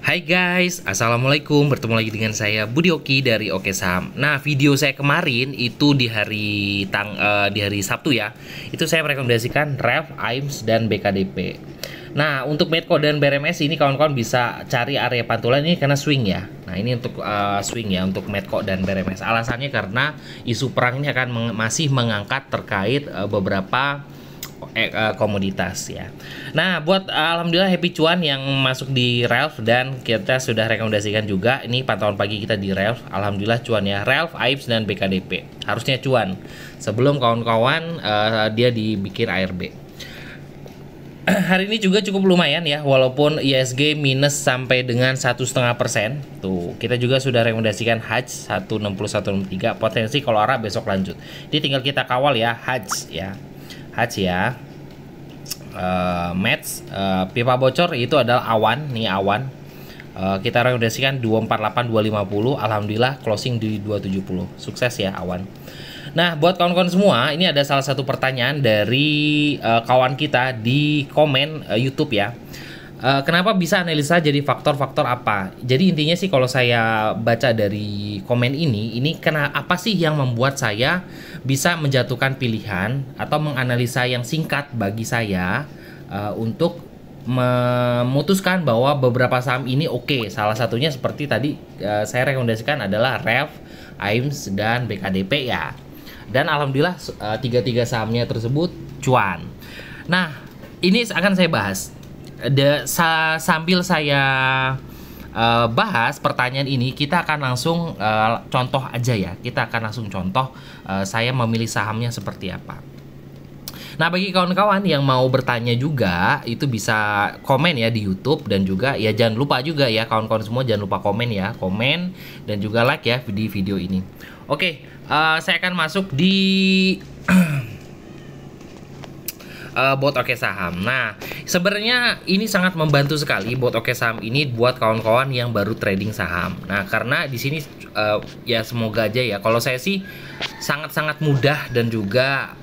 Hai guys, Assalamualaikum. Bertemu lagi dengan saya Budi Oki dari Oke Saham. Nah, video saya kemarin itu di hari Sabtu ya. Itu saya merekomendasikan REF, AIMS dan BKDP. Nah, untuk Medco dan BRMS ini kawan-kawan bisa cari area pantulan ini karena swing ya. Nah, ini untuk swing ya untuk Medco dan BRMS. Alasannya karena isu perang ini akan masih mengangkat terkait beberapa komoditas ya. Nah, buat alhamdulillah happy cuan yang masuk di RELF dan kita sudah rekomendasikan juga ini pantauan pagi kita di RELF. Alhamdulillah cuan ya. RELF, AIPS dan BKDP. Harusnya cuan sebelum kawan-kawan dia dibikin ARB. Hari ini juga cukup lumayan ya, walaupun ISG minus sampai dengan 1,5%. Tuh, kita juga sudah rekomendasikan HAJ 16163, potensi kalau arah besok lanjut. Jadi tinggal kita kawal ya HAJ ya. HAJ ya. Match pipa bocor itu adalah awan, nih awan. Kita rekomendasikan 248 250, alhamdulillah closing di 270. Sukses ya awan. Nah, buat kawan-kawan semua, ini ada salah satu pertanyaan dari kawan kita di komen YouTube ya. Kenapa bisa analisa jadi faktor-faktor apa? Jadi intinya sih kalau saya baca dari komen ini apa sih yang membuat saya bisa menjatuhkan pilihan atau menganalisa yang singkat bagi saya untuk memutuskan bahwa beberapa saham ini oke. Salah satunya seperti tadi saya rekomendasikan adalah REF, AIMS dan BKDP ya. Dan alhamdulillah tiga sahamnya tersebut cuan. Nah, ini akan saya bahas. Sambil saya bahas pertanyaan ini, kita akan langsung contoh aja ya. Kita akan langsung contoh saya memilih sahamnya seperti apa. Nah, bagi kawan-kawan yang mau bertanya juga, itu bisa komen ya di YouTube. Dan juga ya jangan lupa juga ya kawan-kawan semua, jangan lupa komen ya. Komen dan juga like ya di video ini. Oke, saya akan masuk di bot Oke Saham. Nah, sebenarnya ini sangat membantu sekali bot Oke Saham ini buat kawan-kawan yang baru trading saham. Nah, karena di sini ya semoga aja ya. Kalau saya sih sangat-sangat mudah dan juga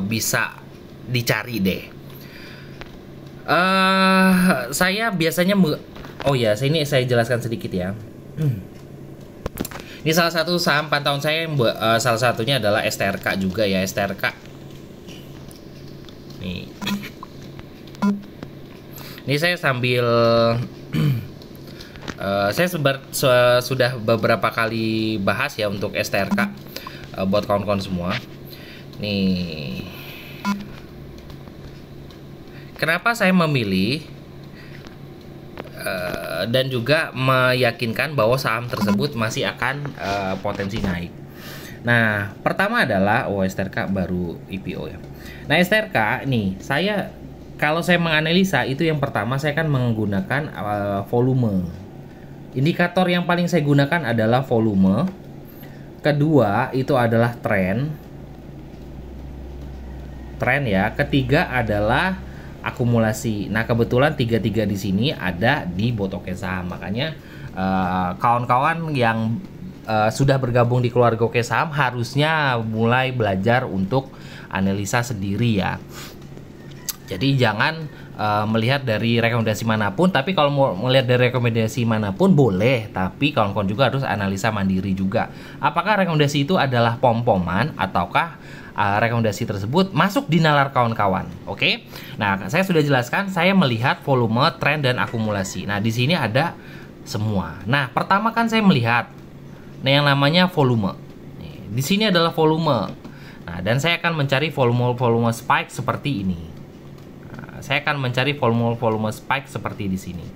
bisa dicari deh. Saya biasanya oh ya, ini saya jelaskan sedikit ya. Ini salah satu saham pantauan saya, salah satunya adalah STRK juga ya, STRK. Nih. Ini saya sambil saya sudah beberapa kali bahas ya untuk STRK buat kawan-kawan semua. Nih. Kenapa saya memilih dan juga meyakinkan bahwa saham tersebut masih akan potensi naik. Nah, pertama adalah STRK baru IPO ya. Nah, STRK nih, kalau saya menganalisa itu yang pertama saya akan menggunakan volume. Indikator yang paling saya gunakan adalah volume. Kedua itu adalah tren ya. Ketiga adalah akumulasi. Nah, kebetulan tiga di sini ada di bot Oke Saham. Makanya kawan-kawan yang sudah bergabung di keluarga Oke Saham harusnya mulai belajar untuk analisa sendiri ya. Jadi jangan melihat dari rekomendasi manapun, tapi kalau mau melihat dari rekomendasi manapun boleh, tapi kawan-kawan juga harus analisa mandiri juga. Apakah rekomendasi itu adalah pom-poman ataukah rekomendasi tersebut masuk di nalar kawan-kawan. Oke. Nah, saya sudah jelaskan, saya melihat volume, tren dan akumulasi. Nah, di sini ada semua. Nah, pertama kan saya melihat yang namanya volume. Nih, di sini adalah volume. Nah, dan saya akan mencari volume spike seperti ini. Nah, saya akan mencari volume spike seperti di sini.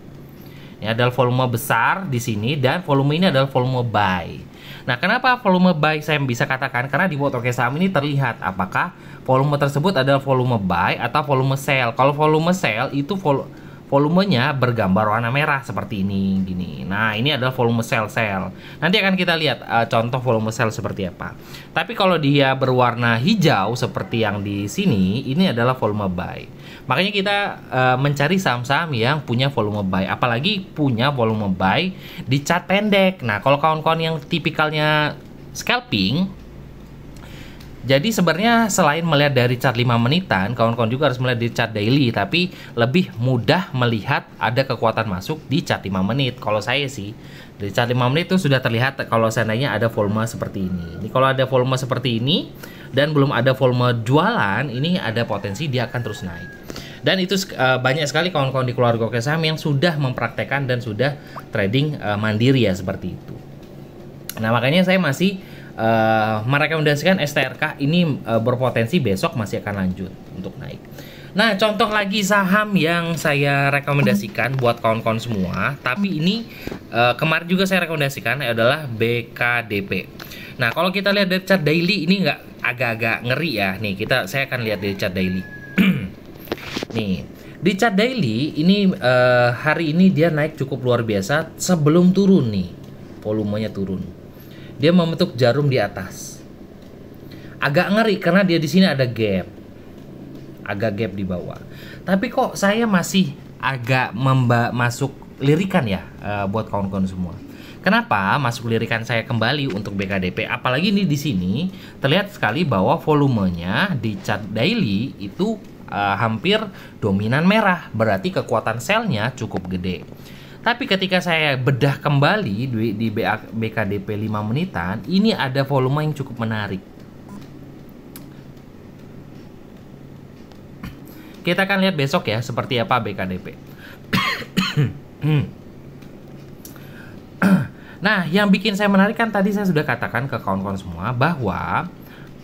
Ini adalah volume besar di sini dan volume ini adalah volume buy. Nah, kenapa volume buy saya bisa katakan? Karena di bot Oke Saham ini terlihat apakah volume tersebut adalah volume buy atau volume sell. Kalau volume sell itu volumenya bergambar warna merah seperti ini gini. Nah, ini adalah volume sell. Nanti akan kita lihat contoh volume sell seperti apa. Tapi kalau dia berwarna hijau seperti yang di sini, ini adalah volume buy. Makanya kita mencari saham-saham yang punya volume buy, apalagi punya volume buy di chart pendek. Nah, kalau kawan-kawan yang tipikalnya scalping, Jadi sebenarnya selain melihat dari chart 5 menitan, kawan-kawan juga harus melihat di chart daily, tapi lebih mudah melihat ada kekuatan masuk di chart 5 menit. Kalau saya sih, di chart 5 menit itu sudah terlihat kalau seandainya ada volume seperti ini. Ini kalau ada volume seperti ini dan belum ada volume jualan, ini ada potensi dia akan terus naik. Dan itu banyak sekali kawan-kawan di keluarga Oke Saham yang sudah mempraktekkan dan sudah trading mandiri ya seperti itu. Nah, makanya saya masih merekomendasikan STRK ini berpotensi besok masih akan lanjut untuk naik. Nah, contoh lagi saham yang saya rekomendasikan buat kawan-kawan semua, tapi ini kemarin juga saya rekomendasikan adalah BKDP. Nah, kalau kita lihat dari chart daily ini nggak agak-agak ngeri ya. Nih, saya akan lihat dari chart daily. Nih, di chart daily ini hari ini dia naik cukup luar biasa sebelum turun nih. Volumenya turun. Dia membentuk jarum di atas. Agak ngeri karena dia di sini ada gap. Agak gap di bawah. Tapi kok saya masih agak masuk lirikan ya buat kawan-kawan semua. Kenapa masuk lirikan saya kembali untuk BKDP? Apalagi ini di sini terlihat sekali bahwa volumenya di chart daily itu hampir dominan merah. Berarti kekuatan selnya cukup gede. Tapi ketika saya bedah kembali di BKDP 5 menitan, ini ada volume yang cukup menarik. Kita akan lihat besok ya seperti apa BKDP. Nah, yang bikin saya menarik kan tadi saya sudah katakan ke kawan-kawan semua bahwa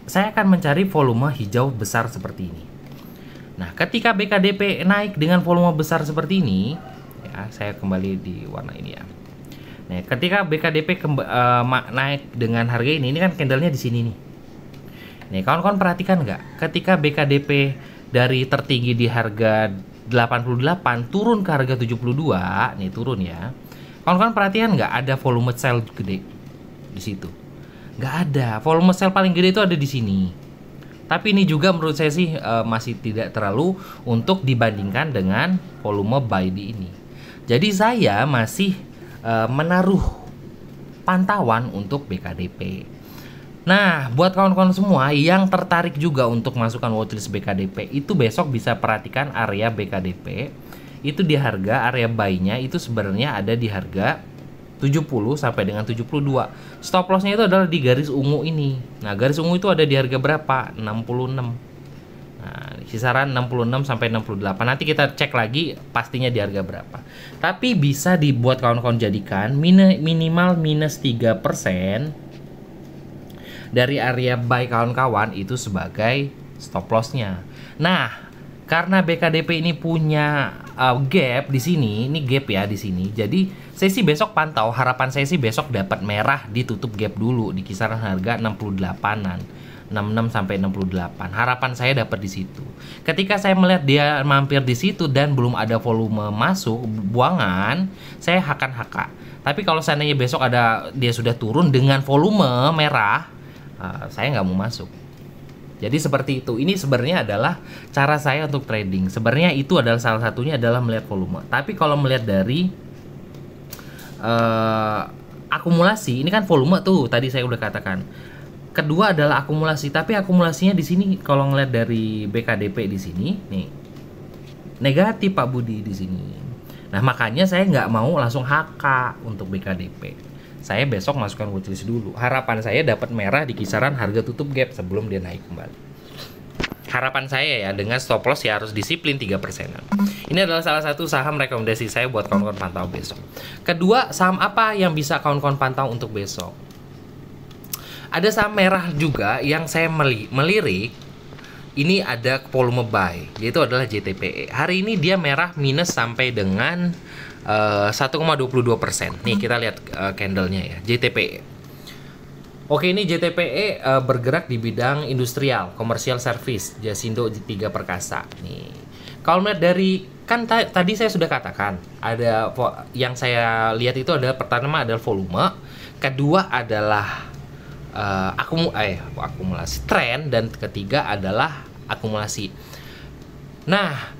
saya akan mencari volume hijau besar seperti ini. Nah, ketika BKDP naik dengan volume besar seperti ini, saya kembali di warna ini ya. Nah, ketika BKDP naik dengan harga ini kan candlenya di sini nih. Nih, kawan-kawan perhatikan nggak? Ketika BKDP dari tertinggi di harga 88 turun ke harga 72, nih turun ya. Kawan-kawan perhatikan nggak ada volume sell gede di situ? Nggak ada. Volume sell paling gede itu ada di sini. Tapi ini juga menurut saya sih masih tidak terlalu untuk dibandingkan dengan volume buy di ini. Jadi saya masih menaruh pantauan untuk BKDP. Nah, buat kawan-kawan semua yang tertarik juga untuk masukkan watchlist BKDP, itu besok bisa perhatikan area BKDP. Itu di harga area buy-nya itu sebenarnya ada di harga 70 sampai dengan 72. Stop loss-nya itu adalah di garis ungu ini. Nah, garis ungu itu ada di harga berapa? 66. Nah, kisaran 66 sampai 68. Nanti kita cek lagi pastinya di harga berapa. Tapi bisa dibuat kawan-kawan jadikan minimal minus 3% dari area buy kawan-kawan itu sebagai stop loss-nya. Nah, karena BKDP ini punya gap di sini, ini gap ya di sini. Jadi saya sih besok pantau, harapan saya sih besok dapat merah ditutup gap dulu di kisaran harga 68-an. 66 sampai 68. Harapan saya dapat di situ. Ketika saya melihat dia mampir di situ dan belum ada volume masuk buangan, saya akan HK. Tapi kalau seandainya besok dia sudah turun dengan volume merah, saya nggak mau masuk. Jadi seperti itu. Ini sebenarnya adalah cara saya untuk trading. Sebenarnya itu adalah salah satunya adalah melihat volume. Tapi kalau melihat dari akumulasi, ini kan volume tuh tadi saya udah katakan. Kedua adalah akumulasi, tapi akumulasinya di sini kalau ngeliat dari BKDP di sini nih negatif Pak Budi di sini. Nah, makanya saya nggak mau langsung HK untuk BKDP. Saya besok masukkan watchlist dulu. Harapan saya dapat merah di kisaran harga tutup gap sebelum dia naik kembali. Harapan saya ya dengan stop loss ya harus disiplin 3%. Ini adalah salah satu saham rekomendasi saya buat kawan-kawan pantau besok. Kedua, saham apa yang bisa kawan-kawan pantau untuk besok? Ada saham merah juga yang saya melirik. Ini ada volume buy, yaitu adalah JTPE. Hari ini dia merah minus sampai dengan 1,22%. Nih kita lihat candlenya ya, JTPE. Oke, ini JTPE bergerak di bidang industrial, komersial service, Jasindo 3 Perkasa. Nih, kalau melihat dari kan tadi saya sudah katakan ada yang saya lihat itu adalah pertama adalah volume, kedua adalah akumulasi tren, dan ketiga adalah akumulasi. Nah,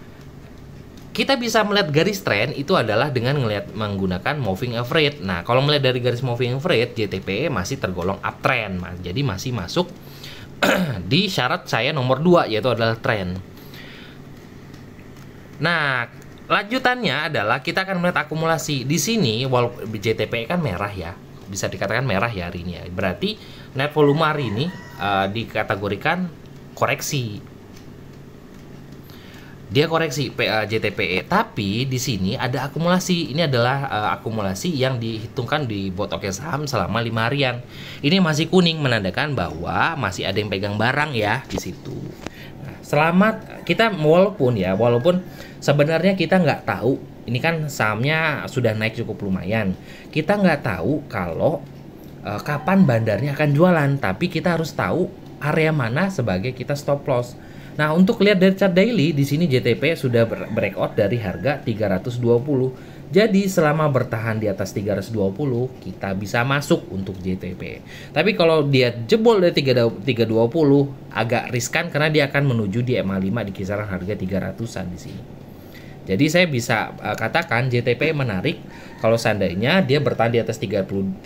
kita bisa melihat garis tren itu adalah dengan menggunakan moving average. Nah, kalau melihat dari garis moving average, JTPE masih tergolong uptrend, jadi masih masuk di syarat saya nomor 2, yaitu adalah tren. Nah, lanjutannya adalah kita akan melihat akumulasi. Di sini walaupun JTP kan merah ya, bisa dikatakan merah ya hari ini ya. Berarti net volume hari ini dikategorikan koreksi. Dia koreksi JTPE, tapi di sini ada akumulasi. Ini adalah akumulasi yang dihitungkan di bot oke saham selama 5 harian. Ini masih kuning, menandakan bahwa masih ada yang pegang barang ya di situ. Nah, selamat kita walaupun sebenarnya kita nggak tahu. Ini kan sahamnya sudah naik cukup lumayan. Kita nggak tahu kalau kapan bandarnya akan jualan, tapi kita harus tahu area mana sebagai kita stop loss. Nah, untuk lihat dari chart daily, di sini JTP sudah breakout dari harga 320. Jadi selama bertahan di atas 320, kita bisa masuk untuk JTP. Tapi kalau dia jebol dari 320, agak riskan karena dia akan menuju di MA5 di kisaran harga 300-an di sini. Jadi saya bisa katakan JTP menarik kalau seandainya dia bertahan di atas 320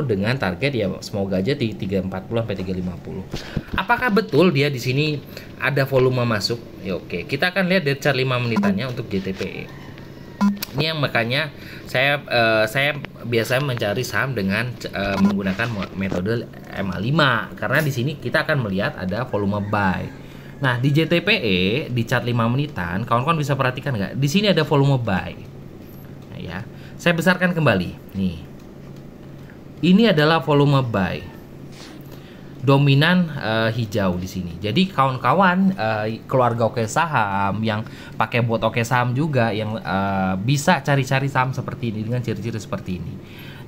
dengan target ya semoga aja di 340 sampai 350. Apakah betul dia di sini ada volume masuk? Ya oke, kita akan lihat dari chart 5 menitannya untuk JTP. Ini yang makanya saya biasanya mencari saham dengan menggunakan metode MA5 karena di sini kita akan melihat ada volume buy. Nah, di JTPE di chart 5 menitan, kawan-kawan bisa perhatikan nggak? Di sini ada volume buy. Nah, ya. Saya besarkan kembali. Nih. Ini adalah volume buy. Dominan hijau di sini. Jadi kawan-kawan keluarga oke saham yang pakai bot oke saham juga yang bisa cari-cari saham seperti ini dengan ciri-ciri seperti ini.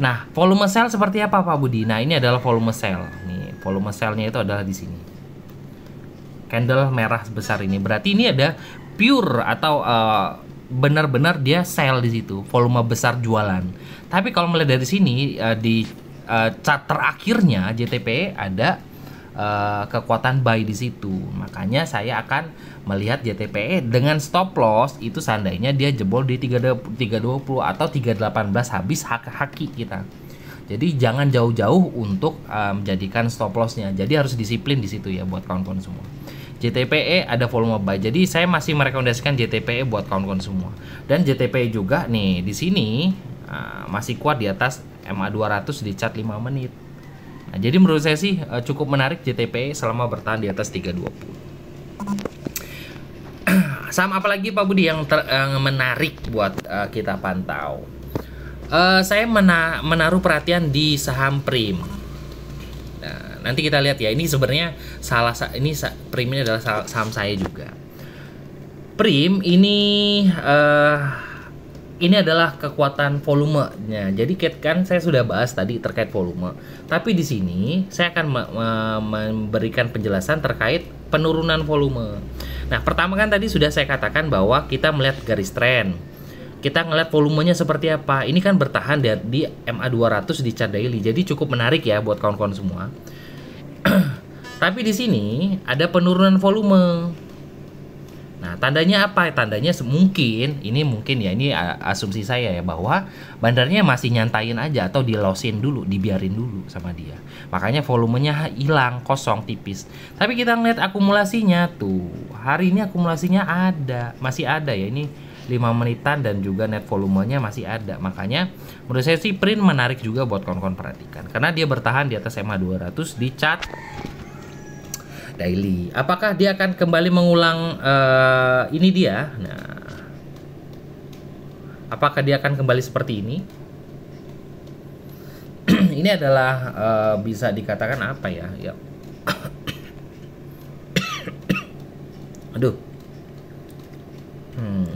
Nah, volume sell seperti apa Pak Budi? Nah, ini adalah volume sell. Nih, volume sell-nya itu adalah di sini. Candle merah besar ini berarti ini ada pure atau benar-benar dia sell di situ, volume besar jualan. Tapi kalau melihat dari sini di chart terakhirnya JTP ada kekuatan buy di situ. Makanya saya akan melihat JTP dengan stop loss itu seandainya dia jebol di 320 atau 318 habis haki kita. Jadi jangan jauh-jauh untuk menjadikan stop lossnya. Jadi harus disiplin di situ ya buat kawan-kawan semua. JTPE ada volume buy. Jadi saya masih merekomendasikan JTPE buat kawan-kawan semua. Dan JTPE juga nih di sini masih kuat di atas MA200 di chart 5 menit. Nah, jadi menurut saya sih cukup menarik JTPE selama bertahan di atas 320. Saham apa lagi Pak Budi yang menarik buat kita pantau? Saya menaruh perhatian di saham Prim. Nah, nanti kita lihat ya. Ini sebenarnya Prim ini adalah saham saya juga. Prim ini adalah kekuatan volumenya. Jadi kan saya sudah bahas tadi terkait volume. Tapi di sini saya akan memberikan penjelasan terkait penurunan volume. Nah, pertama kan tadi sudah saya katakan bahwa kita melihat garis tren. Kita ngeliat volumenya seperti apa. Ini kan bertahan di MA200 di chart daily. Jadi cukup menarik ya buat kawan-kawan semua. Tapi di sini ada penurunan volume. Nah, tandanya apa? Tandanya mungkin ya, ini asumsi saya ya, bahwa bandarnya masih nyantain aja atau di-lossin dulu, dibiarin dulu sama dia. Makanya volumenya hilang, kosong, tipis. Tapi kita ngeliat akumulasinya tuh. Hari ini akumulasinya masih ada ya. Ini 5 menitan dan juga net volumenya masih ada. Makanya menurut saya sih Prim menarik juga buat kawan-kawan perhatikan. Karena dia bertahan di atas MA200 di chart daily. Apakah dia akan kembali mengulang ini dia? Nah, apakah dia akan kembali seperti ini? Ini adalah bisa dikatakan apa ya? Ya. Aduh.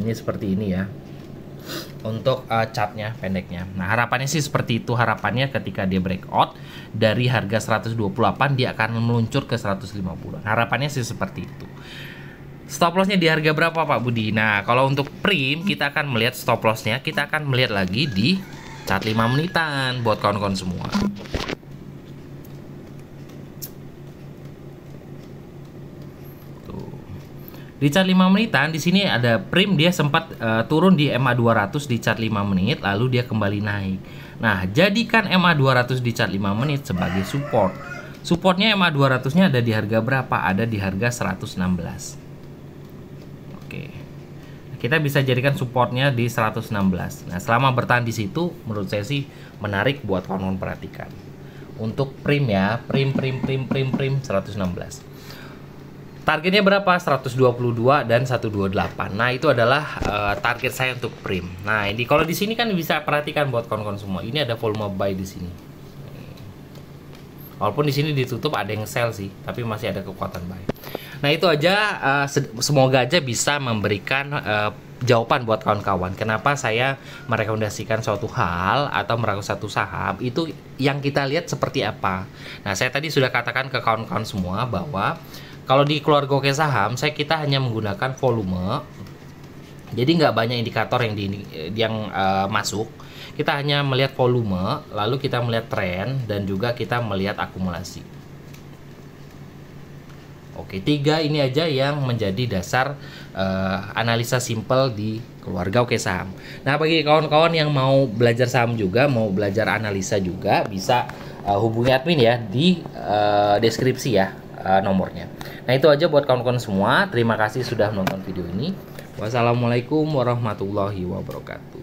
Ini seperti ini ya untuk chartnya pendeknya. Nah, harapannya sih seperti itu. Harapannya ketika dia breakout dari harga 128 dia akan meluncur ke 150. Harapannya sih seperti itu. Stop lossnya di harga berapa Pak Budi? Nah, kalau untuk Prim kita akan melihat stop lossnya, kita akan melihat lagi di chart 5 menitan buat kawan-kawan semua. Di chart 5 menitan di sini ada Prim, dia sempat turun di MA200 di chart 5 menit lalu dia kembali naik. Nah, jadikan MA200 di chart 5 menit sebagai support. Supportnya MA 200-nya ada di harga berapa? Ada di harga 116. Oke. Kita bisa jadikan supportnya di 116. Nah, selama bertahan di situ menurut saya sih menarik buat kawan-kawan perhatikan. Untuk prim ya, prim 116. Targetnya berapa? 122 dan 128. Nah, itu adalah target saya untuk prim. Nah, ini kalau di sini kan bisa perhatikan buat kawan-kawan semua. Ini ada volume buy di sini. Walaupun di sini ditutup ada yang sell sih, tapi masih ada kekuatan buy. Nah, itu aja, semoga aja bisa memberikan jawaban buat kawan-kawan. Kenapa saya merekomendasikan suatu hal atau merekomendasikan satu saham itu yang kita lihat seperti apa. Nah, saya tadi sudah katakan ke kawan-kawan semua bahwa kalau di keluarga Oke Saham, kita hanya menggunakan volume. Jadi nggak banyak indikator yang masuk. Kita hanya melihat volume, lalu kita melihat tren, dan juga kita melihat akumulasi. Oke, 3 ini aja yang menjadi dasar analisa simple di keluarga Oke Saham. Nah, bagi kawan-kawan yang mau belajar saham juga, mau belajar analisa juga, bisa hubungi admin ya di deskripsi ya nomornya. Nah, itu aja buat kawan-kawan semua. Terima kasih sudah menonton video ini. Wassalamualaikum warahmatullahi wabarakatuh.